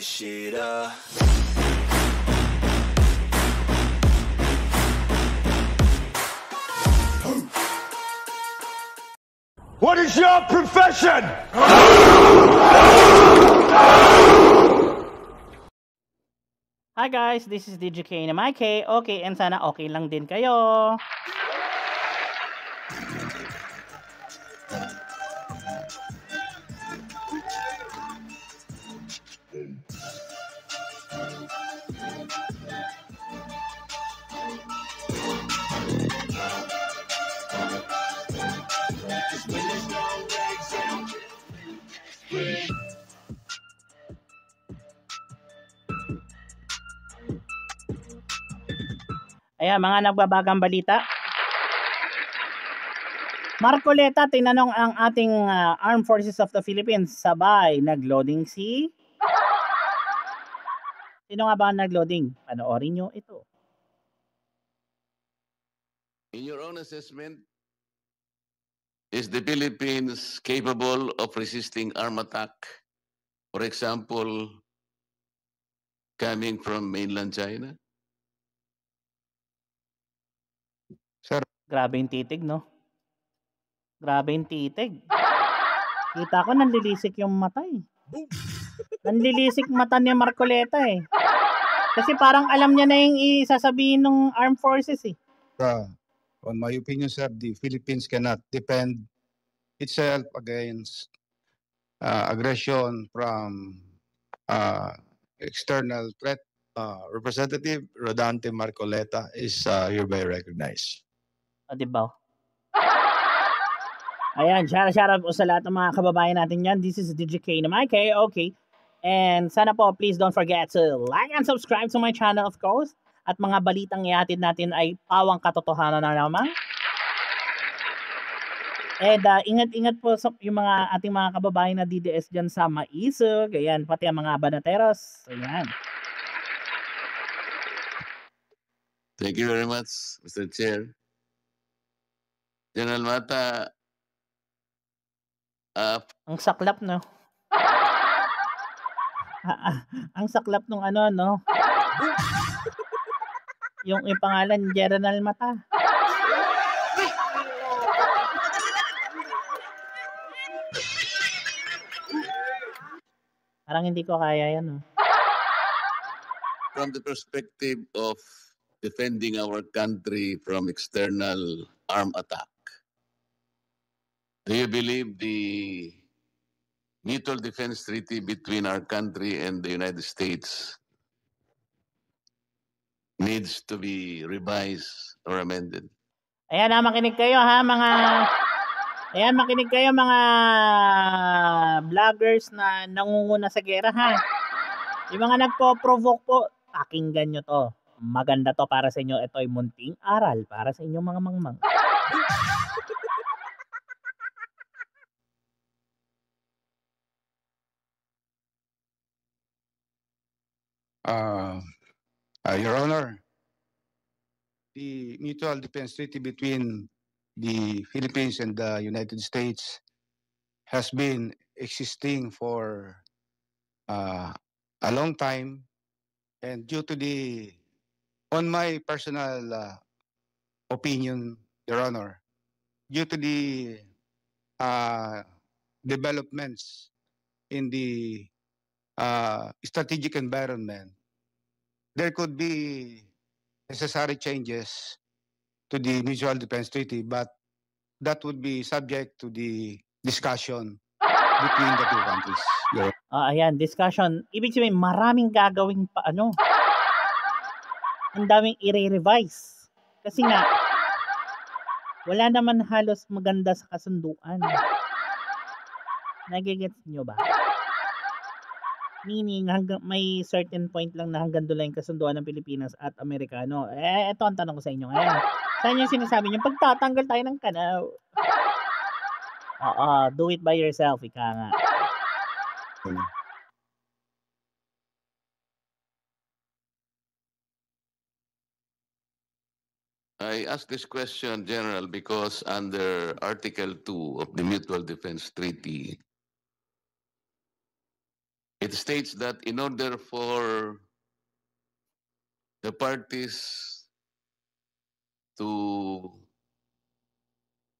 shit up. What is your profession? Hi guys, this is DJK na Mike. Okay, and sana okay lang din kayo. Ayan, mga nagbabagang balita. Marcoleta, tinanong ang ating Armed Forces of the Philippines. Sabay, nagloading si... Sino nga ba ang nagloading? Panoorin nyo ito. In your own assessment, is the Philippines capable of resisting armed attack? For example, coming from mainland China? Sir, Grabe yung titig, no? Grabe yung titig. Kita ko nanlilisik yung mata eh. Nanlilisik mata ni Marcoleta eh. Kasi parang alam niya na yung isasabihin ng armed forces eh. on my opinion, sir, the Philippines cannot defend itself against aggression from external threat. Representative Rodante Marcoleta is hereby recognized. O, diba? Ayan, shout out po sa lahat ng mga kababayan natin yan. This is DJK na Mike. Okay. And sana po, please don't forget to like and subscribe to my channel, of course. At mga balitang ihatid natin ay pawang katotohanan na naman. And ingat-ingat po sa yung mga ating mga kababayan na DDS dyan sa Maisog. Ayan, pati ang mga banateros. Ayan. Thank you very much, Mr. Chair. General Mata, Ang saklap, no? Ang saklap nung ano, no? Yung pangalan, General Mata. Parang hindi ko kaya yan, no? from the perspective of defending our country from external armed attack, do you believe the mutual defense treaty between our country and the United States needs to be revised or amended? Ayan na, makinig kayo ha, mga... Ayan, makinig kayo mga vloggers na nangunguna sa gera ha. Yung mga nagpo-provoke po, pakinggan nyo to. Maganda to para sa inyo. Ito ay munting aral para sa inyong mga mangmang. Your Honor, the mutual defense treaty between the Philippines and the United States has been existing for a long time, and due to on my personal opinion, Your Honor, due to the developments in the strategic environment, there could be necessary changes to the mutual defense treaty, but that would be subject to the discussion between the two countries. Ayan, discussion. Ibig sabihin, maraming gagawing pa ano. Ang daming i-revise. Kasi nga, wala naman halos maganda sa kasunduan. Nagigets nyo ba? Meaning, hanggang, may certain point lang na hanggang doon lang yung kasunduan ng Pilipinas at Amerikano. Ito ang tanong ko sa inyo ngayon. Saan yung sinasabi nyo? Pagtatanggal tayo ng kanaw. Do it by yourself, ika nga. I ask this question, General, because under Article 2 of the Mutual Defense Treaty, it states that in order for the parties to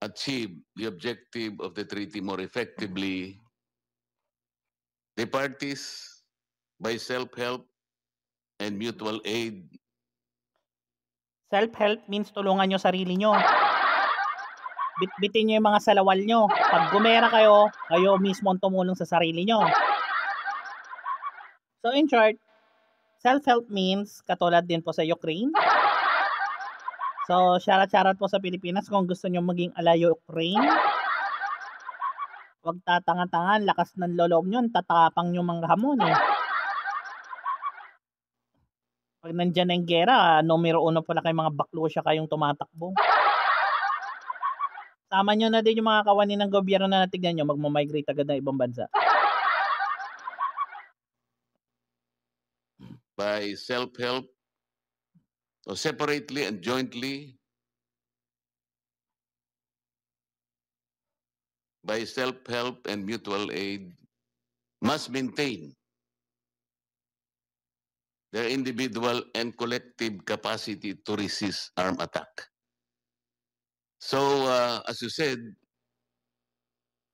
achieve the objective of the treaty more effectively, the parties, by self-help and mutual aid. Self-help means tulungan nyo sarili nyo. Bitbitin nyo yung mga salawal nyo. Pag gumera kayo, kayo mismo ang tumulong sa sarili nyo. So in short, self-help means katulad din po sa Ukraine. So shoutout po sa Pilipinas kung gusto nyo maging ala Ukraine. Huwag tatanga-tangan, lakas ng loob nyo, tatapang nyo mga hamon eh. Pag nandyan ang gera, numero 1 pala kayong mga baklusya kayong tumatakbo. Tama nyo na din yung mga kawani ng gobyerno na natignan nyo, magmamigrate agad ng ibang bansa. By self-help, or separately and jointly, by self-help and mutual aid, must maintain their individual and collective capacity to resist armed attack. So, as you said,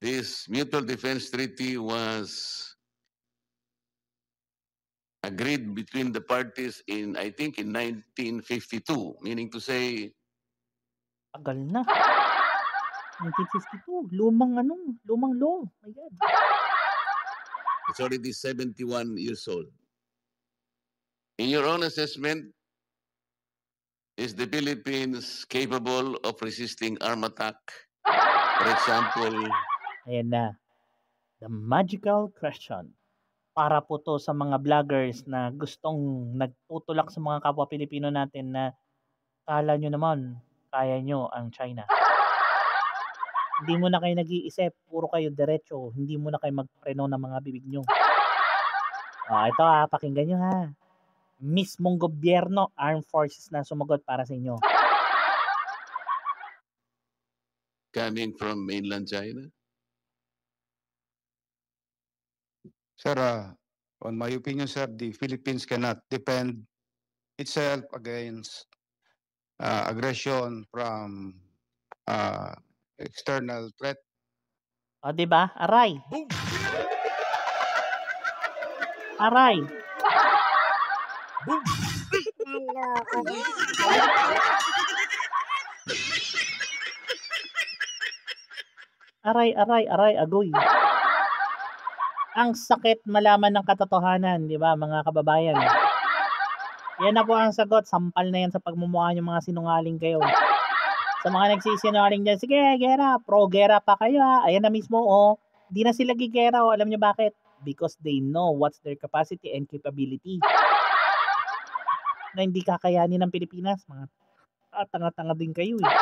this mutual defense treaty was agreed between the parties in, I think, in 1952, meaning to say, Tagal na. 1952. Lumang law. My God. it's already 71 years old. In your own assessment, is the Philippines capable of resisting armed attack? For example, Ayan na. The magical question. Para po to sa mga vloggers na gustong nagtutulak sa mga kapwa Pilipino natin na kala nyo naman, kaya nyo ang China. Hindi mo na kayo nag-iisip, puro kayo diretso, hindi mo na kayo magpreno ng mga bibig nyo. Ito pakinggan nyo ha. Mismong gobyerno, armed forces na sumagot para sa inyo. coming from mainland China? Sir, on my opinion, sir, the Philippines cannot defend itself against aggression from external threat. O, diba? Aray. Aray. Aray, agoy. Ang sakit malaman ng katotohanan, di ba, mga kababayan? Yan na po ang sagot. Sampal na yan sa pagmumukha yung mga sinungaling kayo. Sa mga nagsisinungaling dyan, sige, gera, pro-gera pa kayo ha. Ayan na mismo, di na sila gigera, Alam nyo bakit? Because they know what's their capacity and capability. Na hindi kakayanin ng Pilipinas. Mga tanga-tanga din kayo eh.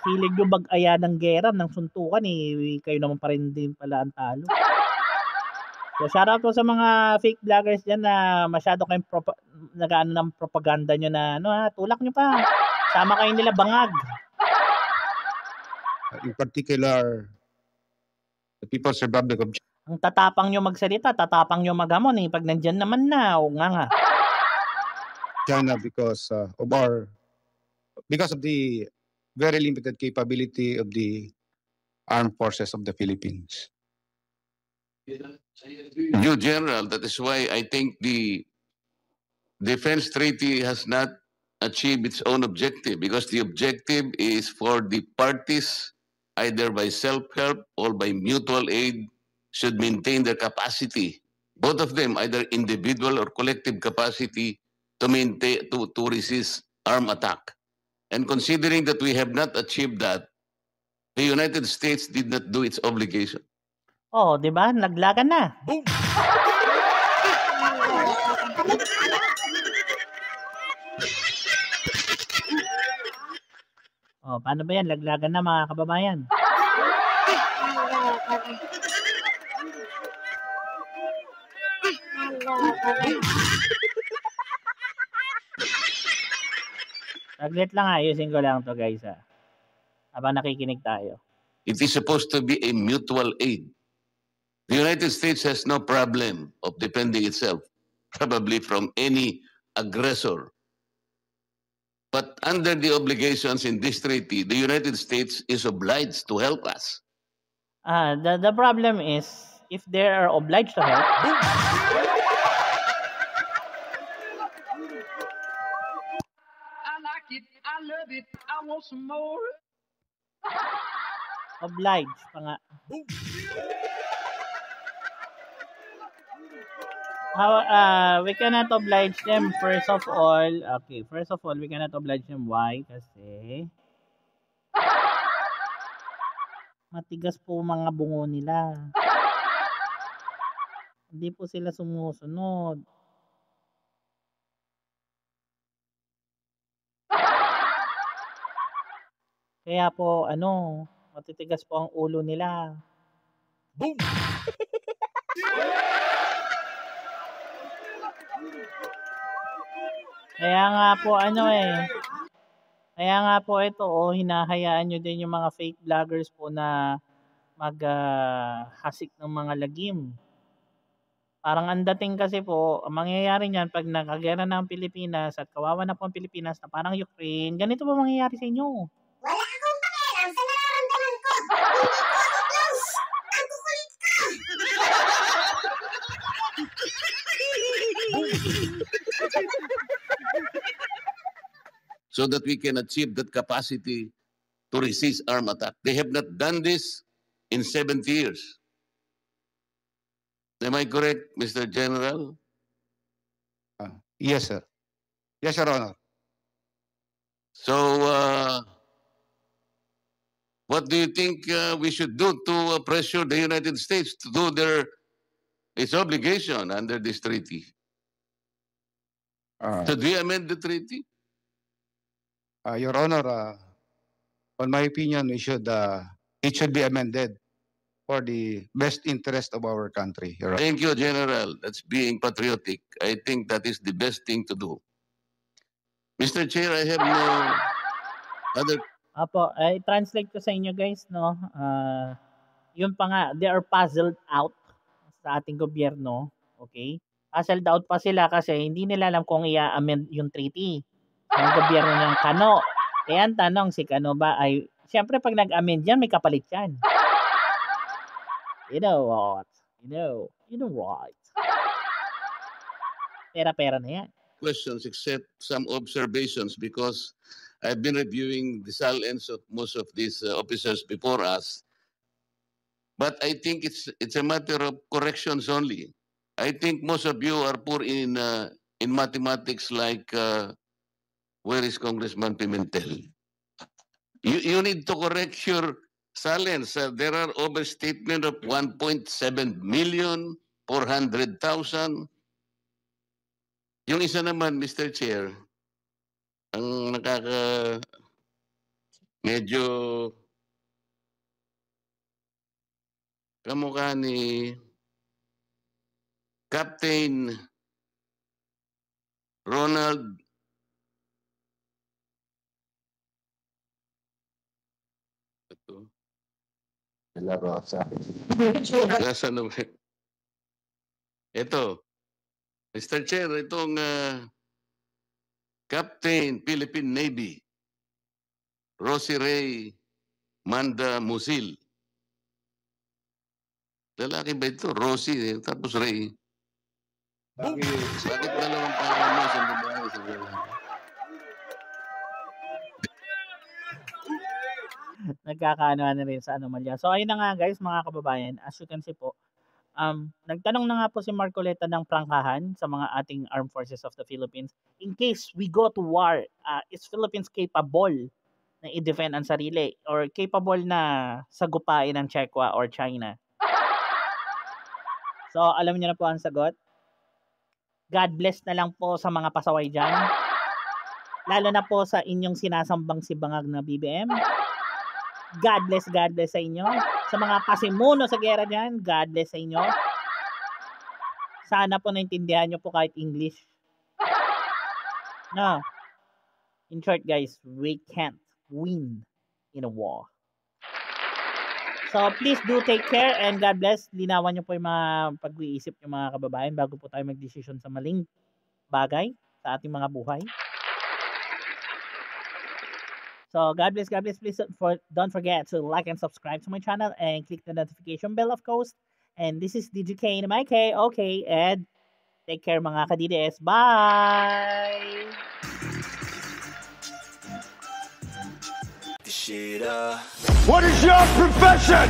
Hilig yung bag-aya ng gera, ng suntukan kayo naman pa rin din pala ang talo. So, shoutout po sa mga fake vloggers dyan na masyado kayong nag-ano ng propaganda nyo na tulak nyo pa. Sama kayo nila bangag. In particular, the People's Republic of China. Ang tatapang nyo magsalita, tatapang nyo maghamon pag nandyan naman na, nga. China because of the very limited capability of the armed forces of the Philippines. You, General, that is why I think the defense treaty has not achieved its own objective, because the objective is for the parties, either by self-help or by mutual aid, should maintain their capacity. Both of them, either individual or collective capacity, to maintain to resist armed attack. And considering that we have not achieved that, the United States did not do its obligation. Oh, di ba? Naglagan na. Boom! Oh, paano ba yan? Laglagan na mga kababayan. Saglit lang ayusin ko lang to guys habang nakikinig tayo. It is supposed to be a mutual aid. The United States has no problem of defending itself, probably from any aggressor. But under the obligations in this treaty, the United States is obliged to help us. The problem is, if they are obliged to help, I like it. I love it. I want some more. obliged pa nga. We cannot oblige them first of all. Okay, first of all, we cannot oblige them. Why? Kasi matigas po mga bungo nila. Hindi po sila sumusunod. Kaya po, matitigas po ang ulo nila. Boom! Kaya nga po, Kaya nga po ito, hinahayaan nyo din yung mga fake vloggers po na hasik ng mga lagim. Parang ang dating kasi po, ang mangyayari niyan pag nakagera na ang Pilipinas at kawawa na po ang Pilipinas na parang Ukraine, ganito po mangyayari sa inyo. Wala akong pakialam sa nararamdaman ko. Hindi ko ako close. Ang kukulit ka. So that we can achieve that capacity to resist armed attack. They have not done this in 70 years. Am I correct, Mr. General? Yes, sir. Yes, Your Honor. So, what do you think we should do to pressure the United States to do its obligation under this treaty? Should we amend the treaty? Your Honor, on my opinion, it should be amended for the best interest of our country, Your Honor. Thank you, General. That's being patriotic. I think that is the best thing to do. Mr. Chair, I have no other... Apo, I translate ko sa inyo guys, no? Yun pa nga, they are puzzled out sa ating gobyerno. Okay? Puzzled out pa sila kasi hindi nila alam kung i-amend yung treaty ng gobyerno ng Kano. Kaya ang tanong, si Kano ba ay, siyempre pag nag-amend yan, may kapalit yan. You know what? You know right. Pera-pera na yan. questions except some observations because I've been reviewing the silence of most of these officers before us. But I think it's a matter of corrections only. I think most of you are poor in mathematics like where is Congressman Pimentel? You need to correct your silence. There are overstatement of 1.7 million, 400,000. Yung isa naman, Mr. Chair, ang medyo kamukha ni Captain Ronald De La Rosa. Ito, Mr. Chair, itong Captain Philippine Navy, Rosie Ray Manda Musil. Lalaki ba ito? Rosie, tapos Ray. Bakit dalawang pangalan mo sa babae sa babae? Nagkakaano na rin sa anomalya. So ayun na nga guys, mga kababayan, as you can see po, nagtanong na nga po si Marcoleta ng prangkahan sa mga ating armed forces of the Philippines. In case we go to war, is Philippines capable na i-defend ang sarili or capable na sagupain ng Chekwa or China? So alam niyo na po ang sagot. God bless na lang po sa mga pasaway dyan. Lalo na po sa inyong sinasambang si Bangag na BBM. God bless sa inyo. Sa mga pasimuno sa gera dyan, God bless sa inyo. Sana po naintindihan nyo po kahit English. No. In short guys, we can't win in a war. So, please do take care and God bless. Linawan niyo po yung mga pag-iisip niyo mga kababayan bago po tayo mag-desisyon sa maling bagay sa ating mga buhay. So, God bless. Please don't forget to like and subscribe to my channel and click the notification bell, of course. And this is DJK and MK. Okay, and take care mga ka-DDS. Bye! What is your profession?